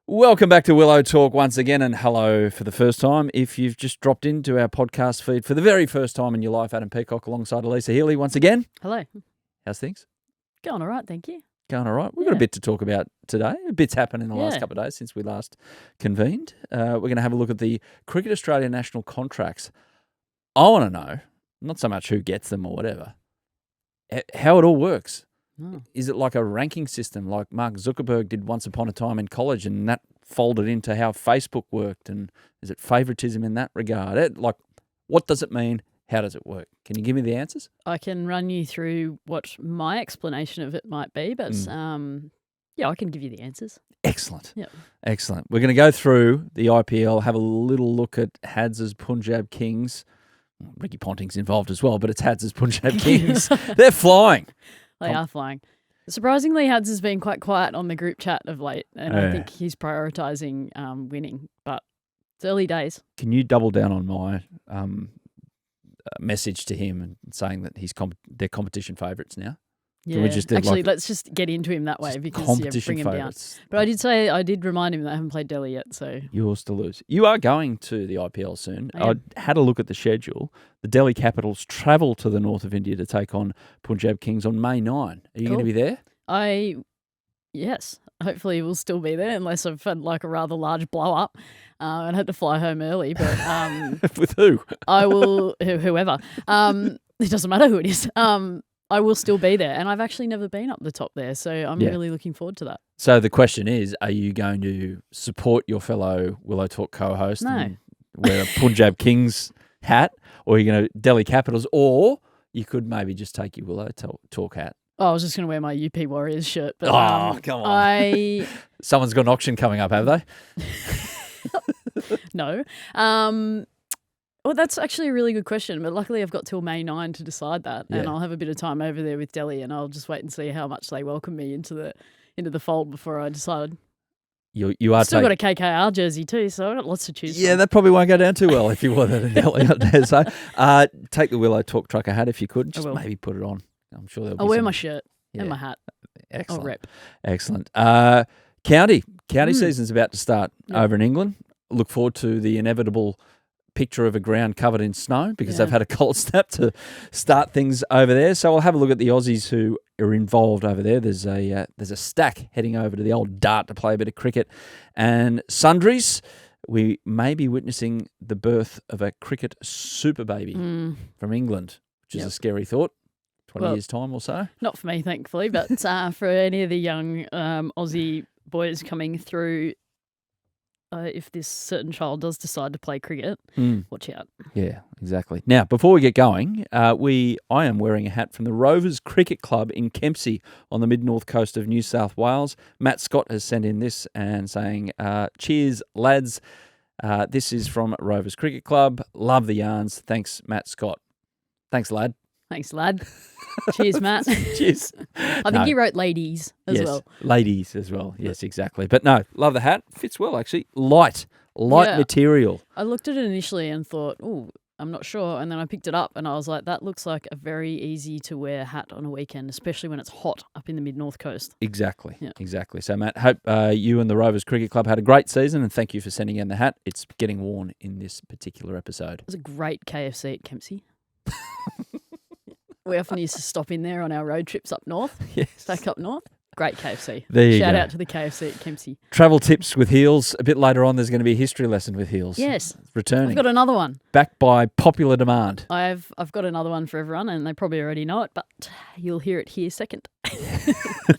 Welcome back to Willow Talk once again, and hello for the first time. If you've just dropped into our podcast feed for the very first time in your life, Haddin Peacock alongside Alyssa Healy once again. Hello. How's things? Going all right, thank you. Going all right. We've got a bit to talk about today. A bit's happened in the last couple of days since we last convened. We're going to have a look at the Cricket Australia national contracts. I want to know, not so much who gets them or whatever, how it all works. Oh. Is it like a ranking system like Mark Zuckerberg did once upon a time in college, and that folded into how Facebook worked? And is it favoritism in that regard? What does it mean? How does it work? Can you give me the answers? I can run you through what my explanation of it might be, but I can give you the answers. Excellent. Yep. Excellent. We're going to go through the IPL, have a little look at Hads's Punjab Kings. Ricky Ponting's involved as well, but it's Hads's Punjab Kings. They're flying. They are flying. Surprisingly, Hads has been quite quiet on the group chat of late, and I think he's prioritising winning, but it's early days. Can you double down on my message to him and saying that they're competition favourites now? Yeah, let's just get into him that way because bring him favourites. down. But I did remind him that I haven't played Delhi yet, so yours to lose. You are going to the IPL soon. I had a look at the schedule. The Delhi Capitals travel to the north of India to take on Punjab Kings on May 9. Are you going to be there? Yes. Hopefully we'll still be there unless I've had like a rather large blow up and had to fly home early. But with who? I will whoever. It doesn't matter who it is. I will still be there, and I've actually never been up the top there, so I'm really looking forward to that. So the question is, are you going to support your fellow Willow Talk co-host and wear a Punjab Kings hat, or are you going to Delhi Capitals, or you could maybe just take your Willow Talk hat? Oh, I was just going to wear my UP Warriors shirt. But, come on. Someone's got an auction coming up, have they? No. Well, that's actually a really good question, but luckily I've got till May 9 to decide that, and I'll have a bit of time over there with Delhi, and I'll just wait and see how much they welcome me into the fold before I decide. You are still got a KKR jersey too, so I've got lots to choose from. Yeah, that probably won't go down too well if you wore that in Delhi out there. So take the Willow Talk trucker hat if you could. Just maybe put it on. I'm sure there'll be I'll wear my shirt and my hat. Excellent. I'll rep. Excellent. County season's about to start over in England. Look forward to the inevitable picture of a ground covered in snow because they've had a cold snap to start things over there. So I'll have a look at the Aussies who are involved over there. There's a stack heading over to the old Dart to play a bit of cricket. And Sundries, we may be witnessing the birth of a cricket super baby from England, which is a scary thought. 20 years' time or so. Not for me, thankfully, but for any of the young Aussie boys coming through, if this certain child does decide to play cricket, watch out. Yeah, exactly. Now, before we get going, I am wearing a hat from the Rovers Cricket Club in Kempsey on the mid-north coast of New South Wales. Matt Scott has sent in this and saying, cheers, lads. This is from Rovers Cricket Club. Love the yarns. Thanks, Matt Scott. Thanks, lad. Thanks, lad. Cheers, Matt. Cheers. I think he wrote ladies as well. Ladies as well. Yes, exactly. But no, love the hat. Fits well, actually. Light material. I looked at it initially and thought, oh, I'm not sure. And then I picked it up and I was like, that looks like a very easy to wear hat on a weekend, especially when it's hot up in the mid-north coast. Exactly. Yeah. Exactly. So, Matt, hope you and the Rovers Cricket Club had a great season, and thank you for sending in the hat. It's getting worn in this particular episode. It was a great KFC at Kempsey. We often used to stop in there on our road trips up north. Yes. Back up north. Great KFC. There you Shout go. out to the KFC at Kempsey. Travel tips with Heels. A bit later on, there's going to be a history lesson with Heels. Yes. Returning. I've got another one. Backed by popular demand. I've got another one for everyone, and they probably already know it, but you'll hear it here second.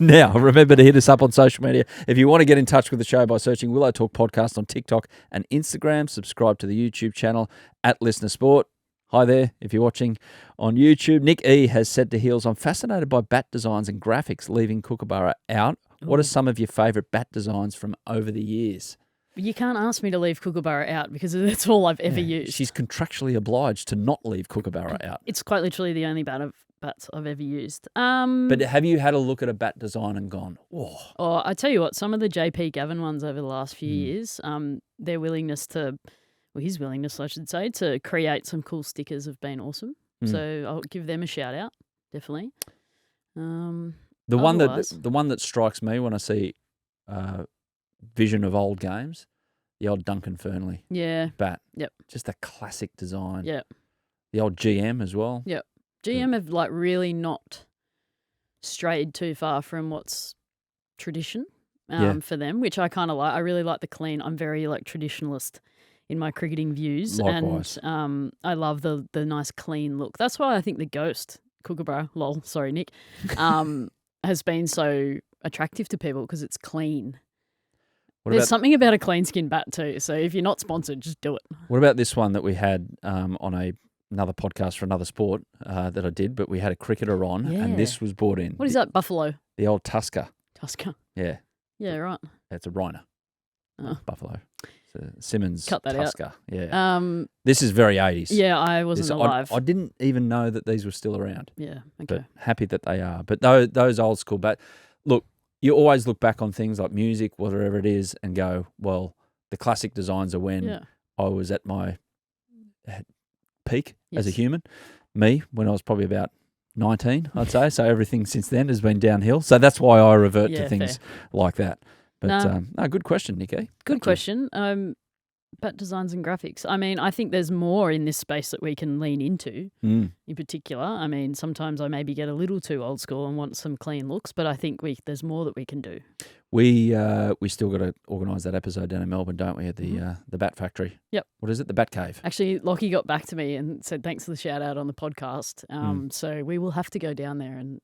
Now, remember to hit us up on social media. If you want to get in touch with the show by searching Willow Talk Podcast on TikTok and Instagram, subscribe to the YouTube channel at Listener Sport. Hi there, if you're watching on YouTube. Nick E has said to Heels, I'm fascinated by bat designs and graphics, leaving Kookaburra out. Ooh. What are some of your favourite bat designs from over the years? You can't ask me to leave Kookaburra out because that's all I've ever used. She's contractually obliged to not leave Kookaburra out. It's quite literally the only bats I've ever used. But have you had a look at a bat design and gone, oh? Oh, I tell you what, some of the JP Gavin ones over the last few years, their willingness to... Well, his willingness, I should say, to create some cool stickers have been awesome. So I'll give them a shout out, definitely. The one that strikes me when I see vision of old games, the old Duncan Fernley bat. Yep. Just a classic design. Yep. The old GM as well. Yep. GM have like really not strayed too far from what's tradition for them, which I kind of like. I really like the clean. I'm very like traditionalist in my cricketing views. Likewise. And I love the nice clean look. That's why I think the Ghost, Kookaburra, lol, sorry, Nick, has been so attractive to people because it's clean. There's something about a clean skin bat too. So if you're not sponsored, just do it. What about this one that we had on another podcast for another sport that I did, but we had a cricketer on and this was brought in. What is that, buffalo? The old Tusker. Tusker. Yeah. Yeah, right. It's a rhino. Buffalo. It's a Simmons Cut that Tusker. out. Yeah. This is very 80s. Yeah, I wasn't alive. I didn't even know that these were still around. Yeah, okay. But happy that they are. But those old school look, you always look back on things like music, whatever it is, and go, well, the classic designs are when I was at my peak as a human. Me, when I was probably about 19, I'd say. So everything since then has been downhill. So that's why I revert to things like that. But good question, Nikki. Good question. Bat designs and graphics. I mean, I think there's more in this space that we can lean into in particular. I mean, sometimes I maybe get a little too old school and want some clean looks, but I think there's more that we can do. We still got to organise that episode down in Melbourne, don't we, at the Bat Factory? Yep. What is it? The Bat Cave. Actually, Lockie got back to me and said thanks for the shout out on the podcast. So we will have to go down there and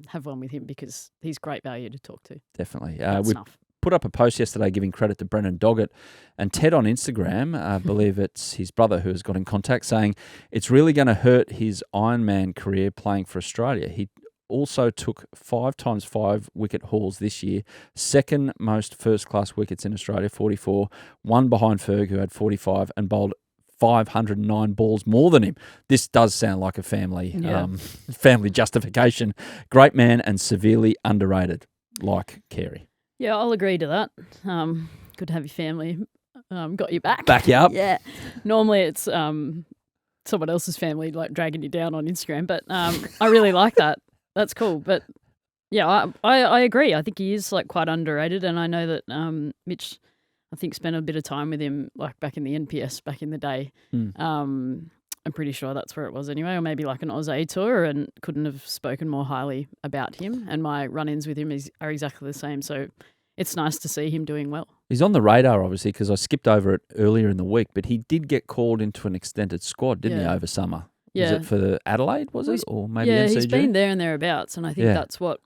have one with him because he's great value to talk to. Definitely. We put up a post yesterday giving credit to Brennan Doggett and Ted on Instagram. I believe it's his brother who has got in contact saying it's really going to hurt his Ironman career playing for Australia. He also took 5 times 5 wicket hauls this year, second most first-class wickets in Australia, 44, one behind Ferg, who had 45, and bowled 509 balls more than him. This does sound like a family justification. Great man and severely underrated, like Carey. Yeah, I'll agree to that. Good to have your family got your back. Back you up. Yeah. Normally it's someone else's family like dragging you down on Instagram, but I really like that. That's cool. But yeah, I agree. I think he is like quite underrated, and I know that Mitch, I think, spent a bit of time with him like back in the NPS back in the day. I'm pretty sure that's where it was anyway, or maybe like an Aussie tour, and couldn't have spoken more highly about him. And my run-ins with him are exactly the same. So it's nice to see him doing well. He's on the radar, obviously, because I skipped over it earlier in the week, but he did get called into an extended squad, didn't he, over summer? Yeah. Was it for the Adelaide, or maybe MCG? Yeah, he's been there and thereabouts, and I think that's what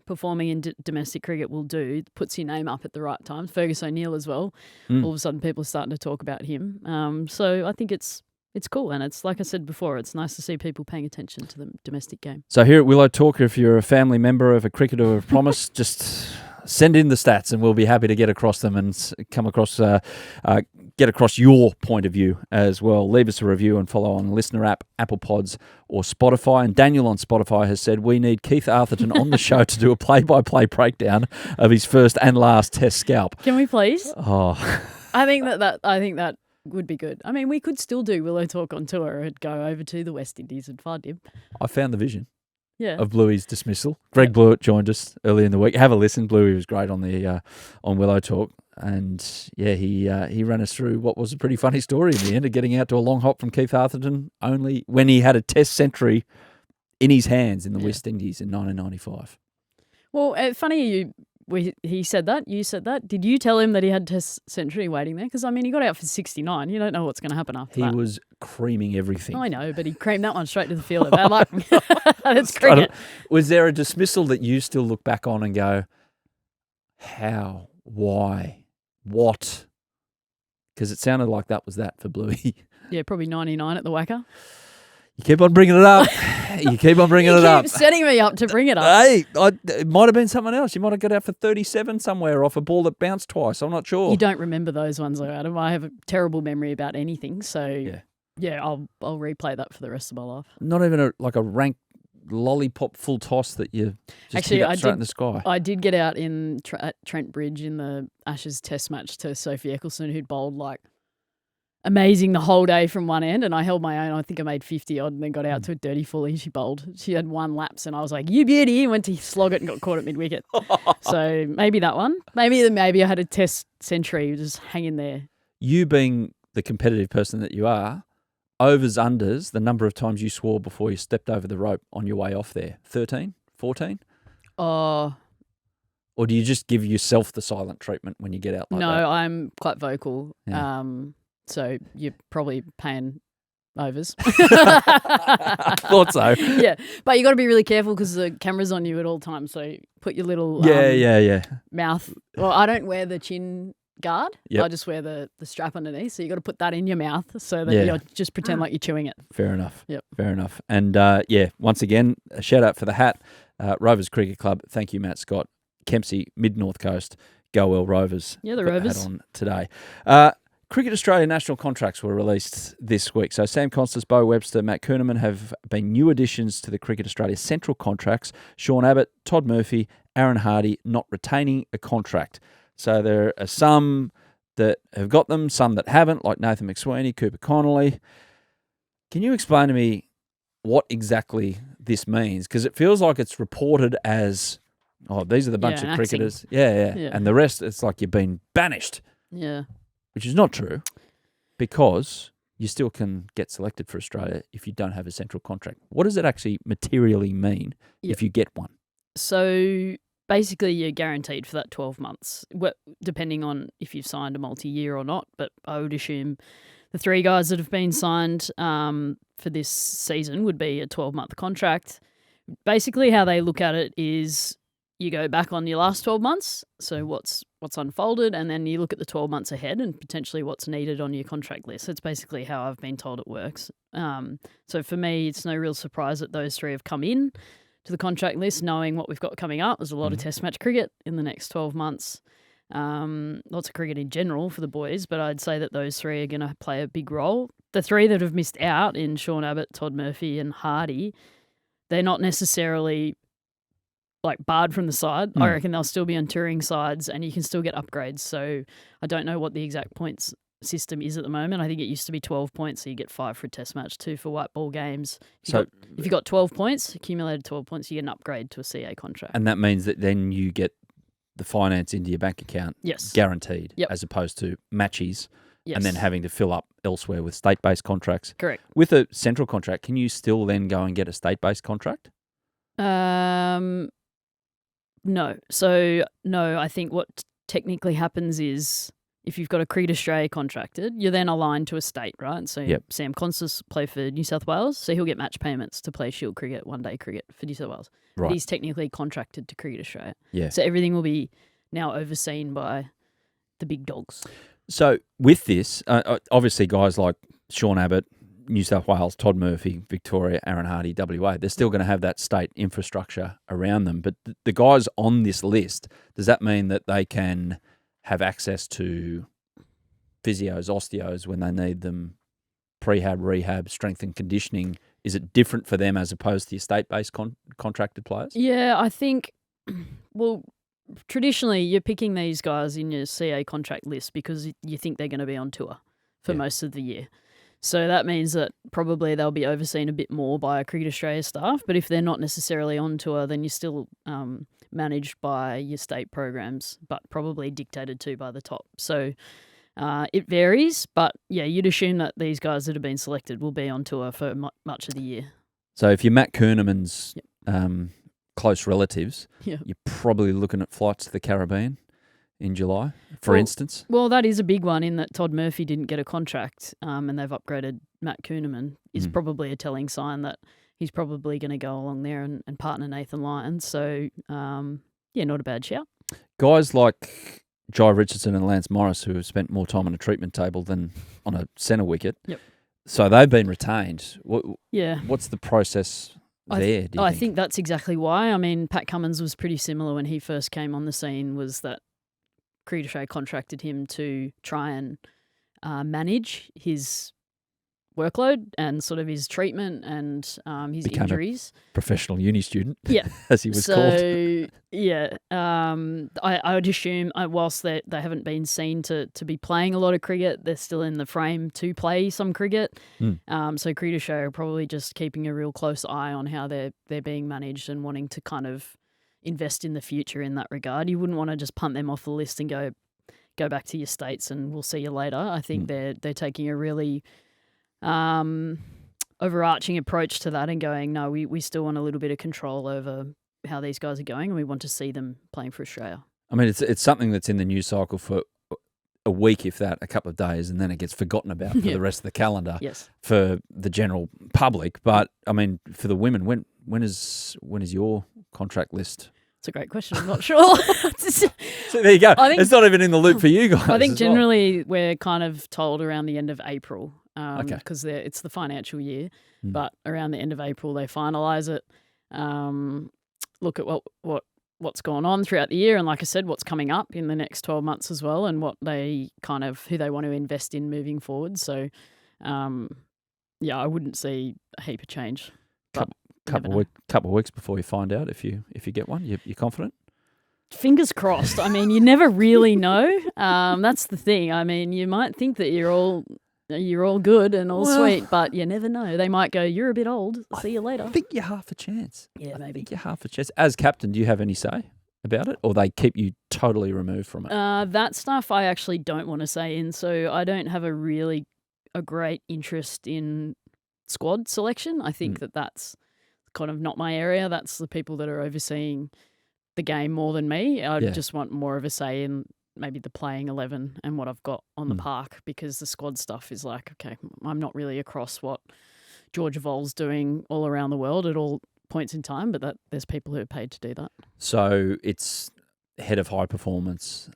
performing in domestic cricket will do. It puts your name up at the right time. Fergus O'Neill as well. All of a sudden people are starting to talk about him. So I think it's cool, and it's like I said before, it's nice to see people paying attention to the domestic game. So here at Willow Talk, if you're a family member of a cricketer of promise, just send in the stats and we'll be happy to get across them and come across, get across your point of view as well. Leave us a review and follow on Listener app, Apple Pods or Spotify. And Daniel on Spotify has said, we need Keith Arthurton on the show to do a play-by-play breakdown of his first and last Test scalp. Can we please? Oh, I think that would be good. I mean, we could still do Willow Talk on tour and go over to the West Indies and Fardib. I found the vision of Bluey's dismissal. Greg Blewett joined us earlier in the week. Have a listen. Bluey was great on the on Willow Talk. And he ran us through what was a pretty funny story in the end of getting out to a long hop from Keith Arthurton only when he had a Test century in his hands in the West Indies in 1995. Well, funny he said that. You said that. Did you tell him that he had Test century waiting there? Because, I mean, he got out for 69. You don't know what's going to happen after that. He was creaming everything. I know, but he creamed that one straight to the field. That's cricket. Was there a dismissal that you still look back on and go, how, why, what? Because it sounded like that was that for Bluey. Yeah, probably 99 at the whacker. You keep on bringing it up. You keep on bringing it up. You keep setting me up to bring it up. Hey, it might have been someone else. You might have got out for 37 somewhere off a ball that bounced twice. I'm not sure. You don't remember those ones, though, Adam. I have a terrible memory about anything. So, yeah, I'll replay that for the rest of my life. Not even a rank lollipop full toss that you just hit up straight in the sky. I did get out at Trent Bridge in the Ashes Test match to Sophie Eccleston, who'd bowled like amazing the whole day from one end, and I held my own. I think I made 50 odd and then got out to a dirty fully. She bowled. She had one lapse and I was like, you beauty, and went to slog it and got caught at mid-wicket. So maybe that one. Maybe I had a test century just hanging there. You being the competitive person that you are, overs, unders, the number of times you swore before you stepped over the rope on your way off there, 13, 14? Oh, Or do you just give yourself the silent treatment when you get out like no, that? I'm quite vocal. Yeah. So you're probably paying overs. Thought so. Yeah, but you got to be really careful because the camera's on you at all times. So put your little Yeah. mouth. Well, I don't wear the chin guard. Yep. I just wear the strap underneath. So you got to put that in your mouth so that Yeah. you just pretend like you're chewing it. Fair enough. Yep. Fair enough. And once again, a shout out for the hat. Rovers Cricket Club. Thank you, Matt Scott. Kempsey, Mid-North Coast. Go well, Rovers. Yeah, the Put Rovers. hat on today. Cricket Australia national contracts were released this week. So Sam Constance, Bo Webster, Matt Kuhneman have been new additions to the Cricket Australia central contracts. Sean Abbott, Todd Murphy, Aaron Hardy not retaining a contract. So there are some that have got them, some that haven't, like Nathan McSweeney, Cooper Connolly. Can you explain to me what exactly this means? Because it feels like it's reported as, these are the bunch of cricketers. Yeah. And the rest, it's like you've been banished. Yeah. Which is not true, because you still can get selected for Australia if you don't have a central contract. What does it actually materially mean if you get one? So basically you're guaranteed for that 12 months, depending on if you've signed a multi-year or not. But I would assume the three guys that have been signed for this season would be a 12-month contract. Basically how they look at it is you go back on your last 12 months, so what's unfolded, and then you look at the 12 months ahead and potentially what's needed on your contract list. It's basically how I've been told it works. So for me, it's no real surprise that those three have come in to the contract list, knowing what we've got coming up. There's a lot of test match cricket in the next 12 months. Lots of cricket in general for the boys, but I'd say that those three are going to play a big role. The three that have missed out in Sean Abbott, Todd Murphy and Hardy, they're not necessarily like barred from the side. I reckon they'll still be on touring sides and you can still get upgrades. So I don't know what the exact points system is at the moment. I think it used to be 12 points, so you get 5 for a test match, 2 for white ball games. If you got 12 points, accumulated 12 points, you get an upgrade to a CA contract. And that means that then you get the finance into your bank account guaranteed, as opposed to matches and then having to fill up elsewhere with state-based contracts. Correct. With a central contract, can you still then go and get a state-based contract? No. So, no, I think what technically happens is if you've got a Cricket Australia contracted, you're then aligned to a state, right? So Sam Constance play for New South Wales, so he'll get match payments to play Shield cricket, one-day cricket for New South Wales. Right. But he's technically contracted to Cricket Australia. Yeah. So everything will be now overseen by the big dogs. So with this, obviously guys like Sean Abbott, New South Wales, Todd Murphy, Victoria, Aaron Hardy, WA, they're still going to have that state infrastructure around them. But the guys on this list, does that mean that they can have access to physios, osteos when they need them, prehab, rehab, strength and conditioning? Is it different for them as opposed to your state-based contracted players? Yeah, I think, well, traditionally you're picking these guys in your CA contract list because you think they're going to be on tour for most of the year. So that means that probably they'll be overseen a bit more by Cricket Australia staff. But if they're not necessarily on tour, then you're still managed by your state programs, but probably dictated to by the top. So it varies. But yeah, you'd assume that these guys that have been selected will be on tour for much of the year. So if you're Matt Kuhneman's close relatives, you're probably looking at flights to the Caribbean in July, for instance? Well, that is a big one in that Todd Murphy didn't get a contract and they've upgraded Matt Kuhneman is probably a telling sign that he's probably going to go along there and partner Nathan Lyon. So, not a bad shout. Guys like Jai Richardson and Lance Morris, who have spent more time on a treatment table than on a centre wicket. Yep. So they've been retained. What's the process there, do you I think that's exactly why. I mean, Pat Cummins was pretty similar when he first came on the scene, was that Cricket Australia contracted him to try and manage his workload and sort of his treatment and his Became a injuries. Professional uni student, Yeah. as he was called. So, yeah, I would assume whilst they haven't been seen to be playing a lot of cricket, they're still in the frame to play some cricket. So Cricket Show are probably just keeping a real close eye on how they're being managed and wanting to kind of invest in the future in that regard. You wouldn't want to just punt them off the list and go back to your states and we'll see you later. I think they're taking a really overarching approach to that and going, no, we still want a little bit of control over how these guys are going and we want to see them playing for Australia. I mean, it's something that's in the news cycle for a week, if that, a couple of days, and then it gets forgotten about for the rest of the calendar for the general public. But, I mean, for the women, when is your contract list? It's a great question. I'm not sure. So there you go. It's not even in the loop for you guys. I think generally we're kind of told around the end of April because it's the financial year. But around the end of April, they finalise it, look at what's gone on throughout the year and, like I said, what's coming up in the next 12 months as well and what they who they want to invest in moving forward. So, I wouldn't see a heap of change. Couple of weeks before you find out if you get one. You're confident? Fingers crossed. I mean, you never really know. That's the thing. I mean, you might think that you're all good and all sweet, but you never know. They might go, "You're a bit old. See you later." I think you're half a chance. Yeah, maybe. I think you're half a chance. As captain, do you have any say about it, or they keep you totally removed from it? That stuff I actually don't want to say in, so I don't have a great interest in squad selection. I think that's kind of not my area. That's the people that are overseeing the game more than me. I just want more of a say in maybe the playing 11 and what I've got on the park, because the squad stuff is like, okay, I'm not really across what George Evol's doing all around the world at all points in time, but there's people who are paid to do that. So it's head of high performance.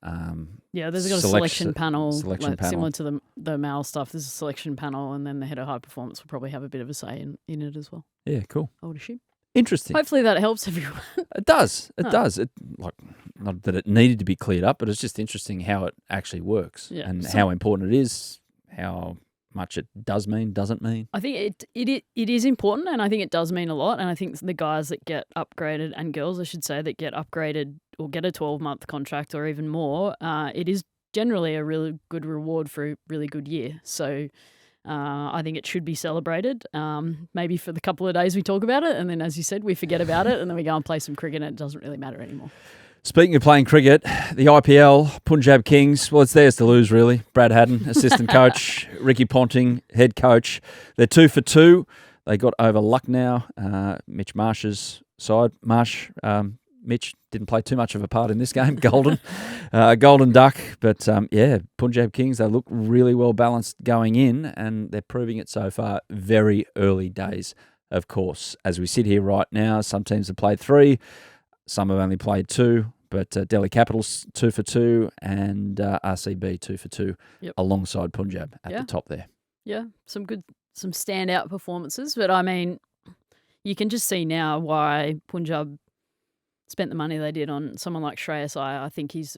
There's got a selection panel, similar to the male stuff. There's a selection panel, and then the head of high performance will probably have a bit of a say in it as well. Yeah, cool. I would assume. Interesting. Hopefully that helps everyone. It does. It does. Not that it needed to be cleared up, but it's just interesting how it actually works and how important it is, how much it doesn't mean. I think it is important, and I think it does mean a lot. And I think the guys that get upgraded, and girls, I should say, that get upgraded or get a 12-month contract or even more, it is generally a really good reward for a really good year. So I think it should be celebrated, maybe for the couple of days we talk about it, and then, as you said, we forget about it, and then we go and play some cricket, and it doesn't really matter anymore. Speaking of playing cricket, the IPL, Punjab Kings, well, it's theirs to lose, really. Brad Haddin, assistant coach, Ricky Ponting, head coach. They're 2 for 2. They got over Lucknow, Mitch Marsh's side. Mitch didn't play too much of a part in this game, golden duck. But, Punjab Kings, they look really well balanced going in, and they're proving it so far. Very early days, of course. As we sit here right now, some teams have played 3. Some have only played 2, but Delhi Capitals 2 for 2 and RCB 2 for 2 alongside Punjab at the top there. Yeah, some standout performances. But, I mean, you can just see now why Punjab spent the money they did on someone like Shreyas Iyer. I think he's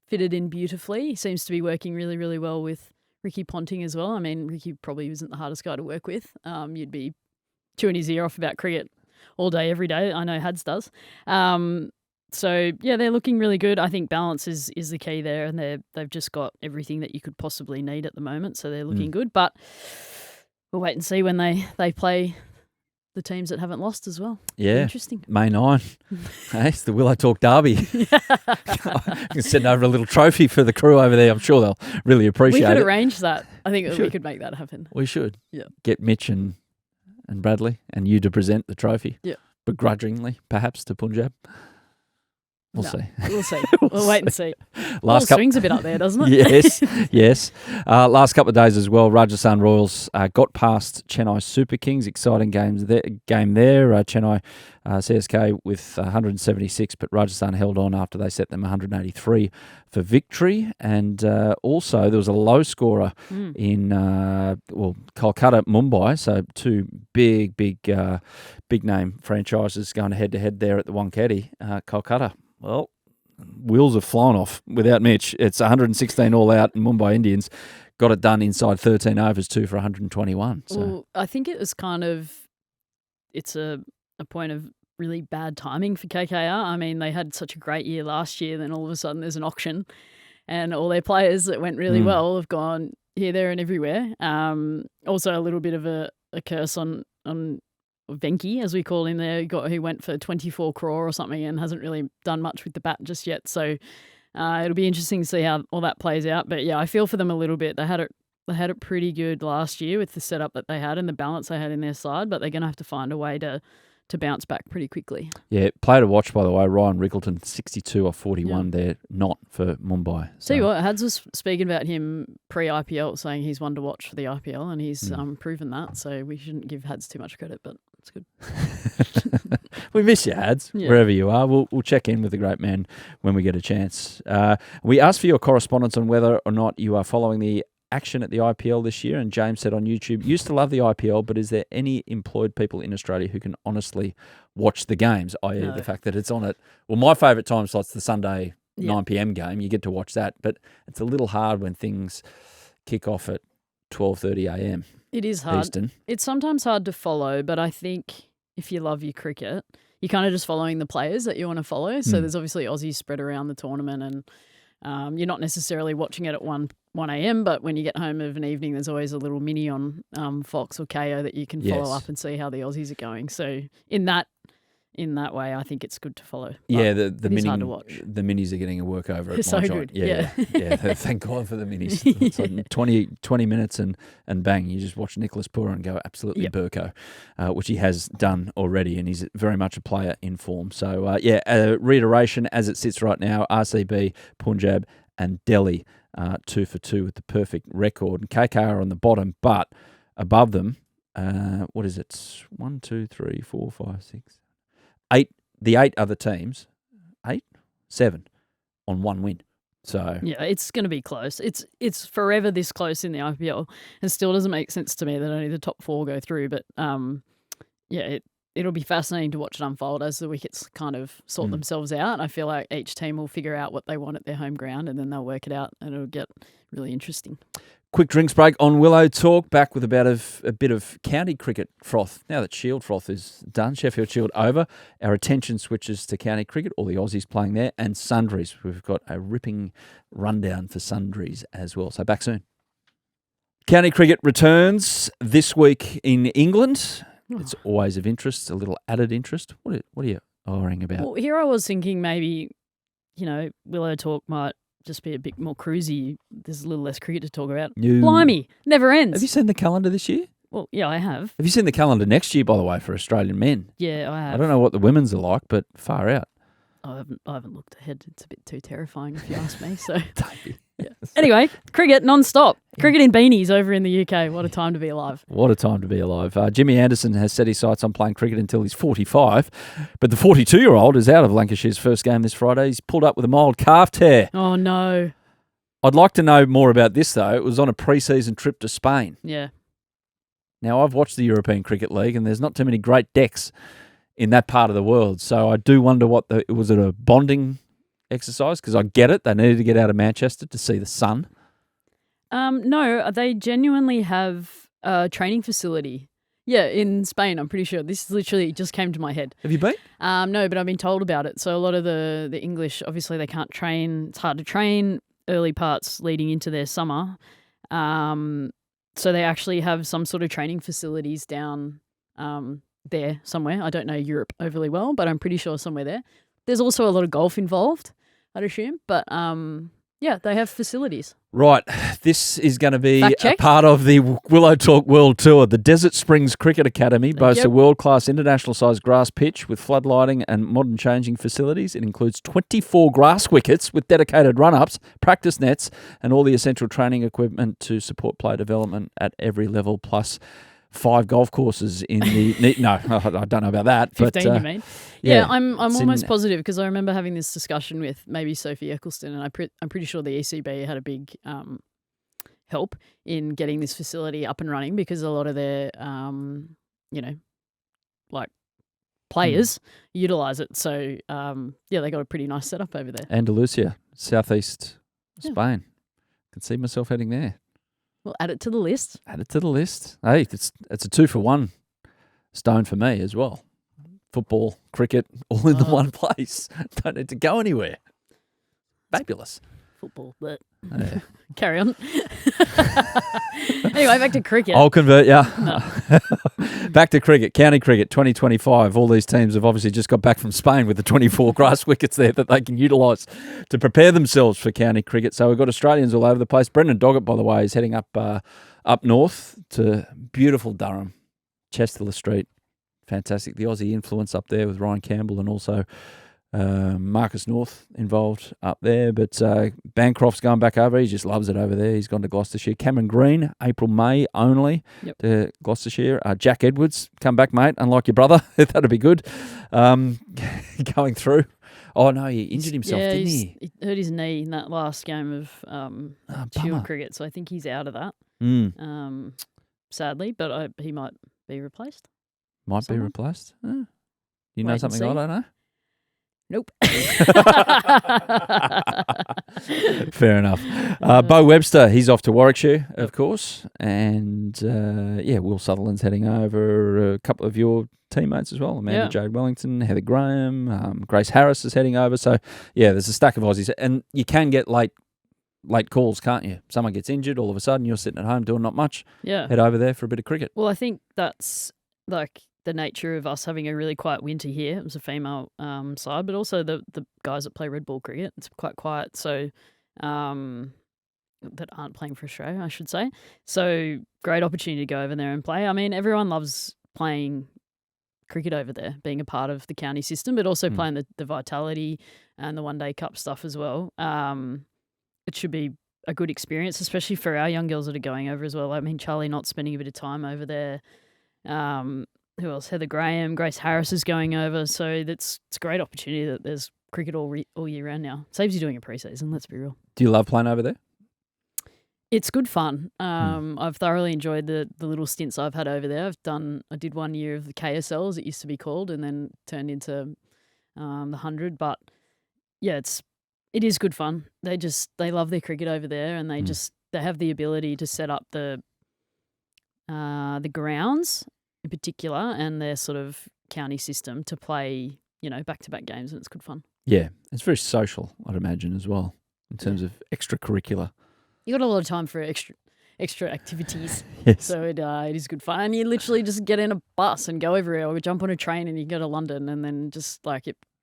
fitted in beautifully. He seems to be working really, really well with Ricky Ponting as well. I mean, Ricky probably isn't the hardest guy to work with. You'd be chewing his ear off about cricket all day, every day. I know Hads does. They're looking really good. I think balance is the key there, and they've just got everything that you could possibly need at the moment, so they're looking good. But we'll wait and see when they play the teams that haven't lost as well. Yeah. Interesting. May 9. Hey, it's the Willow Talk Derby. I can send over a little trophy for the crew over there. I'm sure they'll really appreciate it. We could arrange that. I think we could make that happen. We should. Yeah. Get Mitch and Bradley and you to present the trophy. Yeah. Begrudgingly, perhaps, to Punjab. We'll see. We'll see. We'll wait and see. Swings a bit up there, doesn't it? Yes. Last couple of days as well, Rajasthan Royals got past Chennai Super Kings. Exciting game there. Chennai CSK with 176, but Rajasthan held on after they set them 183 for victory. And also there was a low scorer in Kolkata, Mumbai. So two big name franchises going head to head there at the Wankhede. Kolkata. Well, wheels have flown off without Mitch. It's 116 all out, and Mumbai Indians got it done inside 13 overs, 2 for 121. So. Well, I think it was it's a point of really bad timing for KKR. I mean, they had such a great year last year, then all of a sudden there's an auction and all their players that went really well have gone here, there and everywhere. Also a little bit of a curse on Venki, as we call him there, who went for 24 crore or something and hasn't really done much with the bat just yet. So it'll be interesting to see how all that plays out. But yeah, I feel for them a little bit. They had it pretty good last year with the setup that they had and the balance they had in their side, but they're going to have to find a way to bounce back pretty quickly. Yeah, play to watch, by the way. Ryan Rickleton, 62 off 41 there, not for Mumbai. So. Tell you what, Hads was speaking about him pre-IPL, saying he's one to watch for the IPL, and he's proven that, so we shouldn't give Hads too much credit, but it's good. We miss you, Hads, wherever you are. We'll check in with the great man when we get a chance. We asked for your correspondence on whether or not you are following the action at the IPL this year, and James said on YouTube, used to love the IPL, but is there any employed people in Australia who can honestly watch the games, i.e. the fact that it's on at, well, my favourite time slot's the Sunday 9 p.m. game. You get to watch that, but it's a little hard when things kick off at 12:30 a.m. It is hard. Eastern. It's sometimes hard to follow, but I think if you love your cricket, you're kind of just following the players that you want to follow. So there's obviously Aussies spread around the tournament, and you're not necessarily watching it at 1 a.m, but when you get home of an evening, there's always a little mini on Fox or KO that you can follow up and see how the Aussies are going. So in that way, I think it's good to follow. Yeah, the mini, hard to watch. The minis are getting a workover at so my good. joint. Yeah. Thank God for the minis. It's like 20 minutes and bang, you just watch Nicholas Pura and go absolutely Burko, which he has done already, and he's very much a player in form. So, reiteration as it sits right now, RCB, Punjab and Delhi 2 for 2 with the perfect record. And KKR on the bottom, but above them, what is it? 1, 2, 3, 4, 5, 6, 8. The 8 other teams, 7 on 1 win. So yeah, it's going to be close. It's forever this close in the IPL. It still doesn't make sense to me that only the top 4 go through. But it'll be fascinating to watch it unfold as the wickets kind of sort themselves out. I feel like each team will figure out what they want at their home ground, and then they'll work it out, and it'll get really interesting. Quick drinks break on Willow Talk. Back with about a bit of county cricket froth. Now that Shield froth is done, Sheffield Shield over, our attention switches to county cricket, all the Aussies playing there, and Sundries. We've got a ripping rundown for Sundries as well. So back soon. County cricket returns this week in England. It's always of interest, a little added interest. What are you worrying about? Well, here I was thinking maybe, Willow Talk might just be a bit more cruisy. There's a little less cricket to talk about. Blimey, never ends. Have you seen the calendar this year? Well, yeah, I have. Have you seen the calendar next year, by the way, for Australian men? Yeah, I have. I don't know what the women's are like, but far out. I haven't looked ahead. It's a bit too terrifying, if you ask me. So, yeah. Anyway, cricket non-stop. Cricket in beanies over in the UK. What a time to be alive. What a time to be alive. Jimmy Anderson has set his sights on playing cricket until he's 45, but the 42-year-old is out of Lancashire's first game this Friday. He's pulled up with a mild calf tear. Oh, no. I'd like to know more about this, though. It was on a pre-season trip to Spain. Yeah. Now, I've watched the European Cricket League, and there's not too many great decks in that part of the world. So I do wonder was it a bonding exercise? Because I get it. They needed to get out of Manchester to see the sun. No, they genuinely have a training facility. Yeah, in Spain, I'm pretty sure. This literally just came to my head. Have you been? No, but I've been told about it. So a lot of the English, obviously they can't train. It's hard to train early parts leading into their summer. So they actually have some sort of training facilities down there somewhere. I don't know Europe overly well, but I'm pretty sure somewhere there. There's also a lot of golf involved, I'd assume. But they have facilities. Right. This is going to be a part of the Willow Talk World Tour. The Desert Springs Cricket Academy boasts a world-class international-sized grass pitch with floodlighting and modern changing facilities. It includes 24 grass wickets with dedicated run-ups, practice nets, and all the essential training equipment to support player development at every level, plus 5 golf courses in the... No, I don't know about that. 15, you mean? Yeah, I'm almost positive because I remember having this discussion with maybe Sophie Eccleston, and I'm pretty sure the ECB had a big help in getting this facility up and running because a lot of their, players utilise it. So, they got a pretty nice setup over there. Andalusia, southeast Spain. Can see myself heading there. We'll add it to the list. Add it to the list. Hey, it's a 2-for-1 stone for me as well. Football, cricket, all in the one place. Don't need to go anywhere. Fabulous. Football, but carry on. Anyway, back to cricket. I'll convert you. No. Back to cricket, county cricket 2025. All these teams have obviously just got back from Spain with the 24 grass wickets there that they can utilise to prepare themselves for county cricket. So we've got Australians all over the place. Brendan Doggett, by the way, is heading up north to beautiful Durham, Chester Street. Fantastic. The Aussie influence up there with Ryan Campbell and also Marcus North involved up there. But Bancroft's going back over. He just loves it over there. He's gone to Gloucestershire. Cameron Green, April, May only to Gloucestershire. Jack Edwards, come back, mate. Unlike your brother. That'd be good. Going through. Oh, no, he injured himself, didn't he? He hurt his knee in that last game of Shield cricket. So I think he's out of that, sadly. But he might be replaced. Be replaced? You know something I don't know? Nope. Fair enough. Bo Webster, he's off to Warwickshire, of course. And, Will Sutherland's heading over. A couple of your teammates as well. Amanda Jade Wellington, Heather Graham, Grace Harris is heading over. So, there's a stack of Aussies. And you can get late calls, can't you? Someone gets injured, all of a sudden you're sitting at home doing not much. Yeah. Head over there for a bit of cricket. Well, I think that's like the nature of us having a really quiet winter here. It was a female side, but also the guys that play red ball cricket. It's quite quiet, so that aren't playing for Australia, I should say. So great opportunity to go over there and play. I mean, everyone loves playing cricket over there, being a part of the county system, but also playing the Vitality and the One Day Cup stuff as well. It should be a good experience, especially for our young girls that are going over as well. I mean, Charlie not spending a bit of time over there. Who else? Heather Graham, Grace Harris is going over. So it's a great opportunity that there's cricket all year round now. Saves you doing a pre-season, let's be real. Do you love playing over there? It's good fun. I've thoroughly enjoyed the little stints I've had over there. I did 1 year of the KSL, as it used to be called, and then turned into the 100. But yeah, it is good fun. They love their cricket over there, and they have the ability to set up the grounds in particular and their sort of county system to play, back-to-back games, and it's good fun. Yeah, it's very social, I'd imagine, as well, in terms of extracurricular. You got a lot of time for extra activities. Yes. So it is good fun. And you literally just get in a bus and go everywhere, or jump on a train and you go to London, and then just I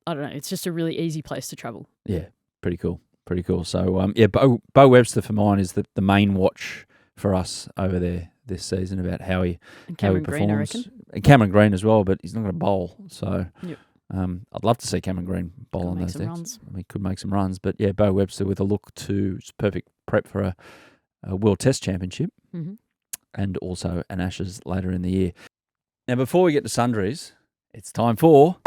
don't know, it's just a really easy place to travel. Yeah, pretty cool. So, Bo Webster for mine is the main watch for us over there this season about how he performs. Green, I reckon. And Cameron Green as well, but he's not going to bowl. So I'd love to see Cameron Green bowl on those decks. I mean, he could make some runs. But Bo Webster with a look to perfect prep for a World Test Championship and also an Ashes later in the year. Now, before we get to Sundries, it's time for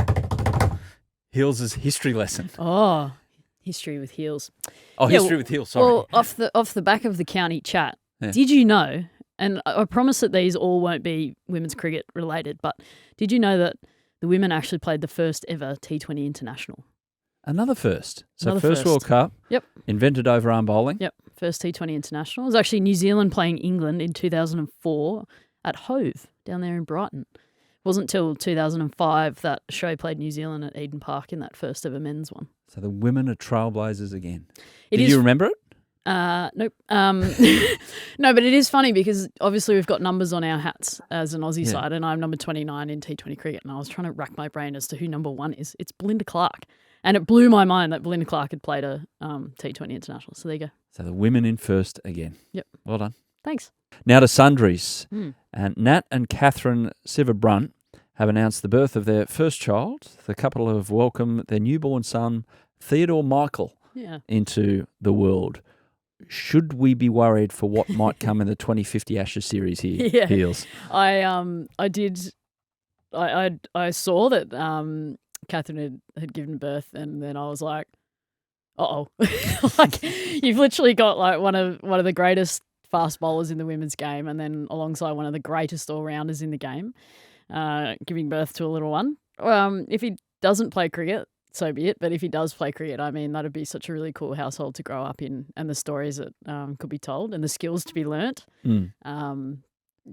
Heels' history lesson. Oh, history with Heels. Oh, history with Heels, sorry. Well, off the back of the county chat, did you know, and I promise that these all won't be women's cricket related, but did you know that the women actually played the first ever T20 international? Another first. So first World Cup. Yep. Invented overarm bowling. Yep. First T20 international. It was actually New Zealand playing England in 2004 at Hove down there in Brighton. It wasn't until 2005 that Australia played New Zealand at Eden Park in that first ever men's one. So the women are trailblazers again. Did you remember it? Nope. No, but it is funny because obviously we've got numbers on our hats as an Aussie side, and I'm number 29 in T20 cricket, and I was trying to rack my brain as to who number 1 is. It's Belinda Clark. And it blew my mind that Belinda Clark had played a T20 international. So there you go. So the women in first again. Yep. Well done. Thanks. Now to Sundries. And Nat and Catherine Siver-Brunt have announced the birth of their first child. The couple have welcomed their newborn son, Theodore Michael, into the world. Should we be worried for what might come in the 2050 Ashes series here, Heels? I saw that Catherine had given birth, and then I was like, uh-oh. Like, you've literally got like one of the greatest fast bowlers in the women's game, and then alongside one of the greatest all-rounders in the game, giving birth to a little one. If he doesn't play cricket, so be it. But if he does play cricket, I mean, that'd be such a really cool household to grow up in, and the stories that could be told and the skills to be learnt.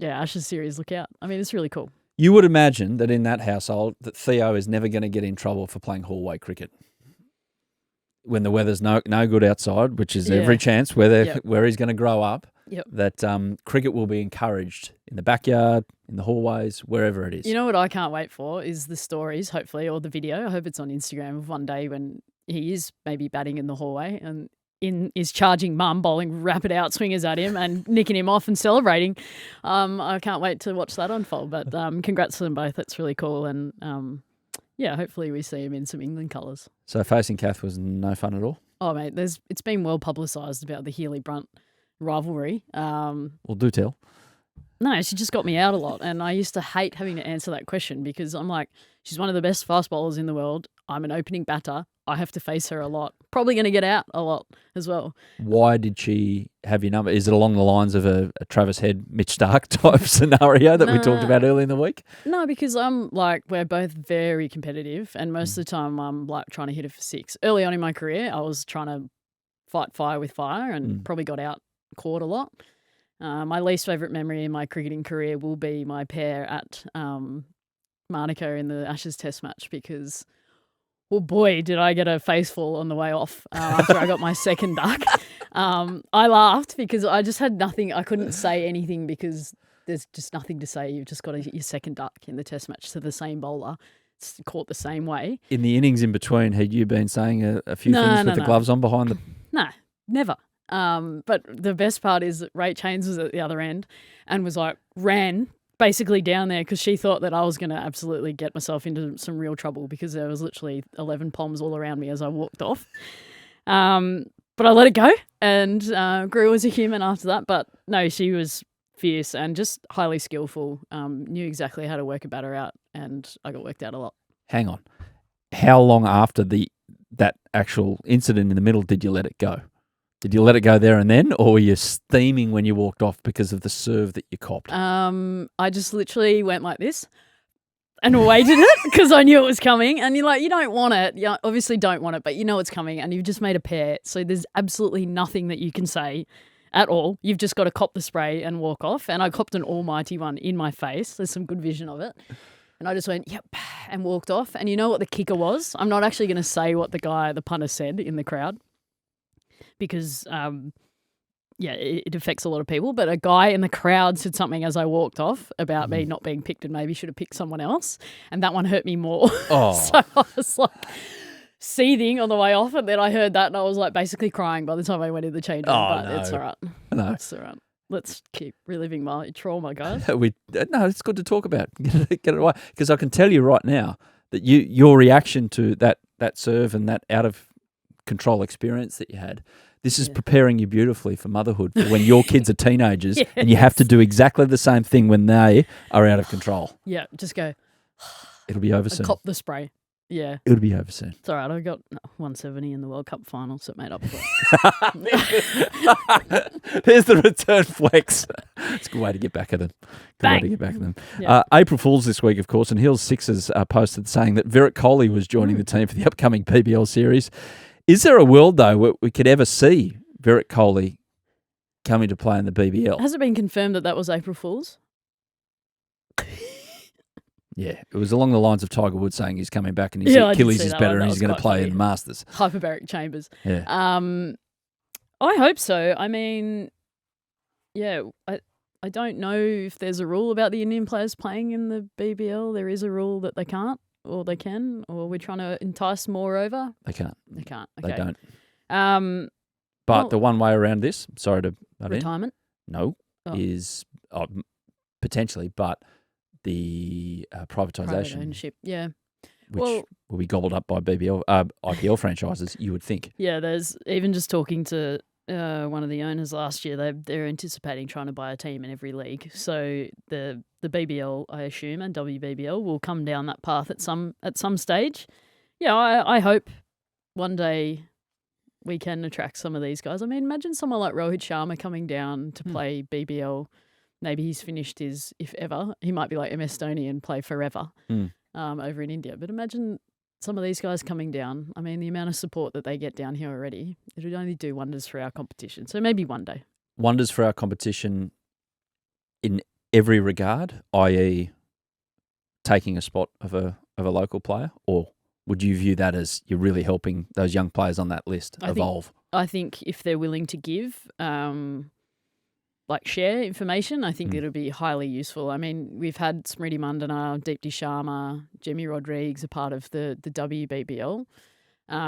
Ashes series, look out. I mean, it's really cool. You would imagine that in that household that Theo is never going to get in trouble for playing hallway cricket. When the weather's no good outside, which is every chance where he's going to grow up, that cricket will be encouraged in the backyard, in the hallways, wherever it is. You know what I can't wait for is the stories, hopefully, or the video. I hope it's on Instagram of one day when he is maybe batting in the hallway and is charging mum, bowling rapid outswingers at him and nicking him off and celebrating. I can't wait to watch that unfold. But congrats to them both. That's really cool. And hopefully we see him in some England colours. So facing Kath was no fun at all? Oh, mate, it's been well publicised about the Healy-Brunt rivalry. Well, do tell. No, she just got me out a lot, and I used to hate having to answer that question because I'm like, she's one of the best fast bowlers in the world. I'm an opening batter. I have to face her a lot. Probably going to get out a lot as well. Why did she have your number? Is it along the lines of a Travis Head, Mitch Starc type scenario that we talked about earlier in the week? No, because we're both very competitive, and most of the time I'm like trying to hit it for six. Early on in my career, I was trying to fight fire with fire and probably got out caught a lot. My least favourite memory in my cricketing career will be my pair at Monaco in the Ashes Test match because, well, boy, did I get a face fall on the way off after I got my second duck. I laughed because I just had nothing. I couldn't say anything because there's just nothing to say. You've just got to hit your second duck in the Test match to the same bowler. It's caught the same way. In the innings in between, had you been saying a few things with the gloves on behind the... No, never. But the best part is that Rach Haynes was at the other end and was like, ran basically down there because she thought that I was going to absolutely get myself into some real trouble because there was literally 11 poms all around me as I walked off. But I let it go and grew as a human after that. But no, she was fierce and just highly skillful, knew exactly how to work a batter out, and I got worked out a lot. Hang on. How long after that actual incident in the middle did you let it go? Did you let it go there and then, or were you steaming when you walked off because of the serve that you copped? I just literally went like this and waited it because I knew it was coming. And you're like, you don't want it. You obviously don't want it, but you know it's coming and you've just made a pair. So there's absolutely nothing that you can say at all. You've just got to cop the spray and walk off. And I copped an almighty one in my face. There's some good vision of it. And I just went, yep, and walked off. And you know what the kicker was? I'm not actually going to say what the punter said in the crowd. Because, it affects a lot of people. But a guy in the crowd said something as I walked off about me not being picked and maybe should have picked someone else. And that one hurt me more. Oh. So I was like seething on the way off. And then I heard that and I was like basically crying by the time I went in the change room. But it's all right. No. It's all right. Let's keep reliving my trauma, guys. No, it's good to talk about. Get it away. Because I can tell you right now that your reaction to that serve and that out of control experience that you had, this is preparing you beautifully for motherhood, for when your kids are teenagers and you have to do exactly the same thing when they are out of control. Yeah, just go. It'll be over soon. Cop the spray. Yeah. It'll be over soon. It's all right. I got 170 in the World Cup final, so it made up for it. There's the return flex. It's a good way to get back at them. Yeah. April Fools this week, of course, and Hills Sixers posted saying that Virat Kohli was joining the team for the upcoming PBL series. Is there a world, though, where we could ever see Virat Kohli coming to play in the BBL? Has it been confirmed that was April Fool's? Yeah, it was along the lines of Tiger Woods saying he's coming back and his Achilles is better and he's going to play in the Masters. Hyperbaric chambers. Yeah. I hope so. I mean, I don't know if there's a rule about the Indian players playing in the BBL. There is a rule that they can't. Or they can, or we're trying to entice more over? They can't. They can't. Okay. They don't. But the one way around this, sorry to retirement? No, is potentially, but the privatisation. Private ownership, yeah. Which will be gobbled up by IPL franchises, you would think. Yeah, there's even just talking to one of the owners last year, they're anticipating trying to buy a team in every league. So the BBL, I assume, and WBBL will come down that path at some stage. Yeah, I hope one day we can attract some of these guys. I mean, imagine someone like Rohit Sharma coming down to play BBL. Maybe he's finished his, if ever, he might be like MS Dhoni and play forever. over in India. But imagine some of these guys coming down. I mean, the amount of support that they get down here already, it would only do wonders for our competition. So maybe one day. Wonders for our competition in every regard, i.e. taking a spot of a local player, or would you view that as you're really helping those young players on that list evolve? I think if they're willing to give, share information, I think it'll be highly useful. I mean, we've had Smriti Mandana, Deepti Sharma, Jimmy Rodrigues a part of the WBBL.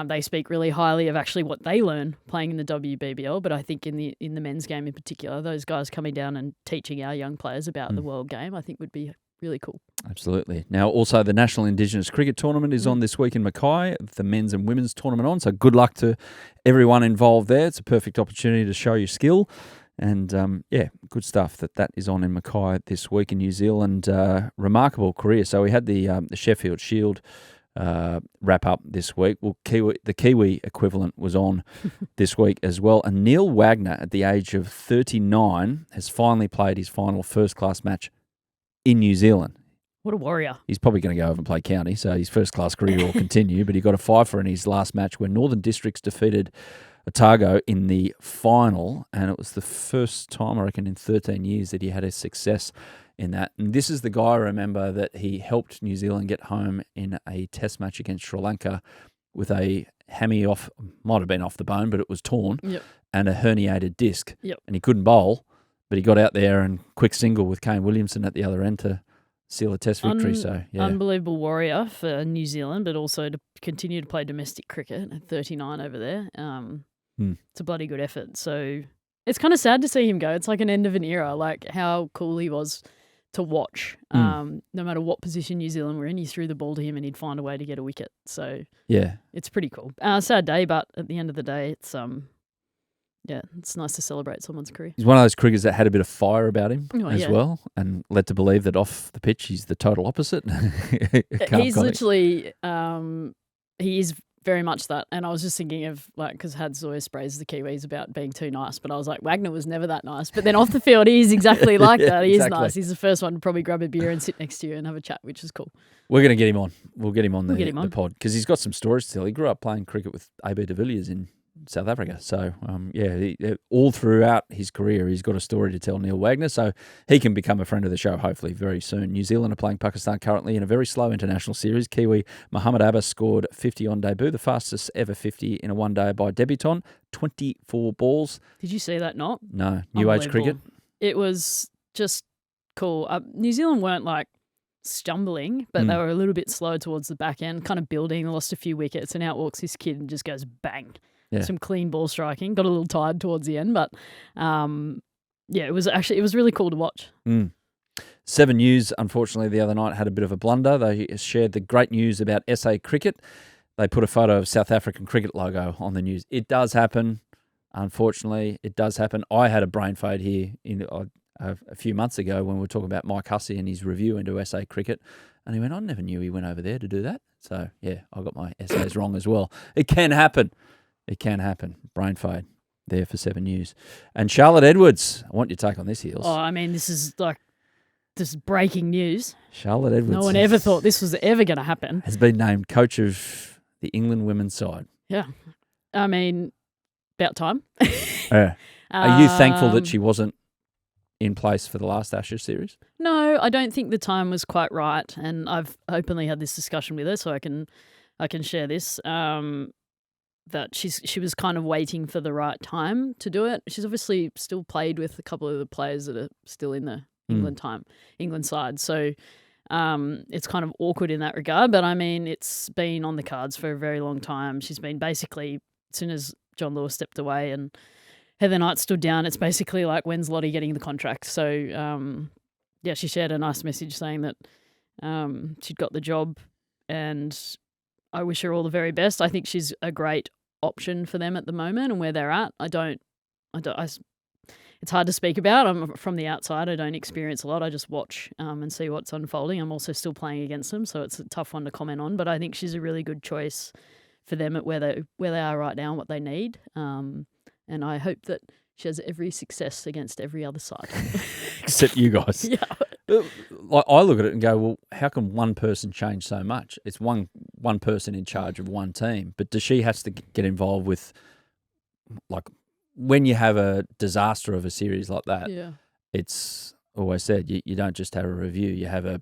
They speak really highly of actually what they learn playing in the WBBL, but I think in the men's game in particular, those guys coming down and teaching our young players about the world game, I think would be really cool. Absolutely. Now, also the National Indigenous Cricket Tournament is on this week in Mackay, the men's and women's tournament on, so good luck to everyone involved there. It's a perfect opportunity to show your skill. And, good stuff that is on in Mackay this week in New Zealand. Remarkable career. So we had the Sheffield Shield wrap up this week. Well, the Kiwi equivalent was on this week as well. And Neil Wagner, at the age of 39, has finally played his final first-class match in New Zealand. What a warrior. He's probably going to go over and play county, so his first-class career will continue. But he got a fifer in his last match where Northern Districts defeated Otago in the final, and it was the first time, I reckon, in 13 years that he had a success in that. And this is the guy, I remember, that he helped New Zealand get home in a test match against Sri Lanka with a hammy off, might have been off the bone, but it was torn, and a herniated disc. And he couldn't bowl, but he got out there and quick single with Kane Williamson at the other end to seal a test victory. Unbelievable warrior for New Zealand, but also to continue to play domestic cricket at 39 over there. It's a bloody good effort. So it's kind of sad to see him go. It's like an end of an era, like how cool he was to watch. No matter what position New Zealand were in, you threw the ball to him and he'd find a way to get a wicket. So it's pretty cool. Sad day, but at the end of the day, it's it's nice to celebrate someone's career. He's one of those cricketers that had a bit of fire about him as well, and led to believe that off the pitch he's the total opposite. He's literally, he is very much that. And I was just thinking of, because Hads always praised the Kiwis about being too nice, but I was like, Wagner was never that nice. But then off the field, he is exactly like that. He is nice. He's the first one to probably grab a beer and sit next to you and have a chat, which is cool. We're going to get him on. We'll get him on the pod, because he's got some stories to tell. He grew up playing cricket with AB de Villiers in South Africa. So, all throughout his career, he's got a story to tell, Neil Wagner. So he can become a friend of the show, hopefully, very soon. New Zealand are playing Pakistan currently in a very slow international series. Kiwi Muhammad Abbas scored 50 on debut, the fastest ever 50 in a one-day by debutant, 24 balls. Did you see that not? No. New age cricket. It was just cool. New Zealand weren't stumbling, but they were a little bit slow towards the back end, kind of building, lost a few wickets, and out walks this kid and just goes bang. Some clean ball striking. Got a little tired towards the end, but it was really cool to watch. 7 News, unfortunately, the other night had a bit of a blunder. They shared the great news about SA cricket. They put a photo of South African cricket logo on the news. It does happen. Unfortunately, it does happen. I had a brain fade here a few months ago when we were talking about Mike Hussey and his review into SA cricket. And he went, I never knew he went over there to do that. So, I got my essays wrong as well. It can happen. It can happen. Brain fade there for 7 News. And Charlotte Edwards, I want your take on this, Heels. Oh, I mean, this is breaking news. Charlotte Edwards. No one ever thought this was ever going to happen. Has been named coach of the England women's side. Yeah. I mean, about time. Are you thankful that she wasn't in place for the last Ashes series? No, I don't think the time was quite right. And I've openly had this discussion with her, so I can share this. That she was kind of waiting for the right time to do it. She's obviously still played with a couple of the players that are still in the England side. So it's kind of awkward in that regard. But I mean, it's been on the cards for a very long time. She's been basically, as soon as John Lewis stepped away and Heather Knight stood down, it's basically like, when's Lottie getting the contract? So she shared a nice message saying that she'd got the job, and I wish her all the very best. I think she's a great option for them at the moment and where they're at. It's hard to speak about. I'm from the outside. I don't experience a lot. I just watch and see what's unfolding. I'm also still playing against them, so it's a tough one to comment on. But I think she's a really good choice for them at where they are right now and what they need. And I hope that she has every success against every other side. Except you guys. Yeah. But like, I look at it and go, well, how can one person change so much? It's one person in charge of one team. But does she has to get involved with, like, when you have a disaster of a series like that, it's always said you don't just have a review, you have a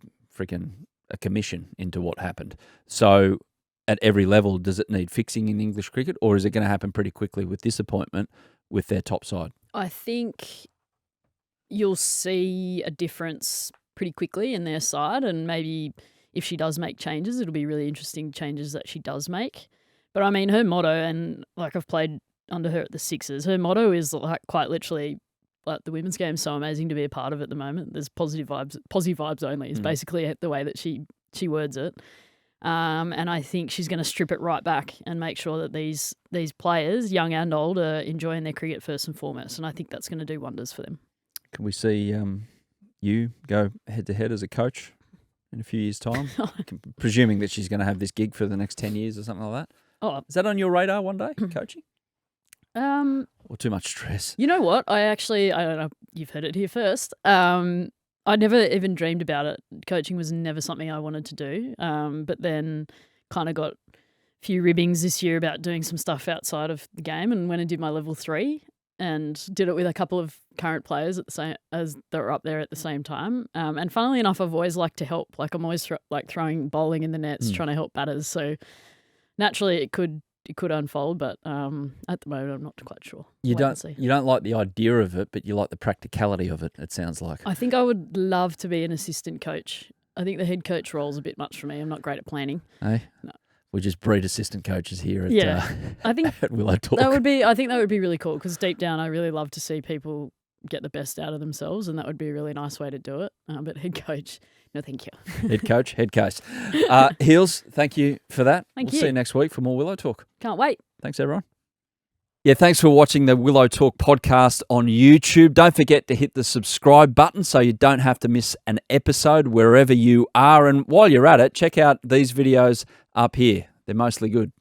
commission into what happened. So at every level, does it need fixing in English cricket, or is it going to happen pretty quickly with disappointment with their top side? I think you'll see a difference pretty quickly in their side, and maybe if she does make changes, it'll be really interesting changes that she does make. But I mean, her motto, and like I've played under her at the Sixers, her motto is like quite literally, like, the women's game is so amazing to be a part of at the moment. There's positive vibes only is basically the way that she words it. And I think she's going to strip it right back and make sure that these players, young and old, are enjoying their cricket first and foremost. And I think that's going to do wonders for them. Can we see you go head-to-head as a coach in a few years' time? Presuming that she's going to have this gig for the next 10 years or something like that. Oh, is that on your radar one day, coaching? Or too much stress? You know what? I don't know, you've heard it here first. I never even dreamed about it. Coaching was never something I wanted to do. But then kind of got a few ribbings this year about doing some stuff outside of the game, and went and did my level 3 and did it with a couple of current players at the same as that were up there at the same time. And funnily enough, I've always liked to help. Like, I'm always throwing bowling in the nets, trying to help batters. So naturally, it could unfold, but at the moment, I'm not quite sure. You don't like the idea of it, but you like the practicality of it, it sounds like. I think I would love to be an assistant coach. I think the head coach role is a bit much for me. I'm not great at planning. Hey? No. We just breed assistant coaches here at, I think at Willow Talk. I think that would be really cool, because deep down, I really love to see people get the best out of themselves, and that would be a really nice way to do it. But head coach, no thank you. Head coach. Heels, thank you for that. We'll see you next week for more Willow Talk. Can't wait. Thanks, everyone. Yeah, thanks for watching the Willow Talk podcast on YouTube. Don't forget to hit the subscribe button so you don't have to miss an episode wherever you are. And while you're at it, check out these videos up here. They're mostly good.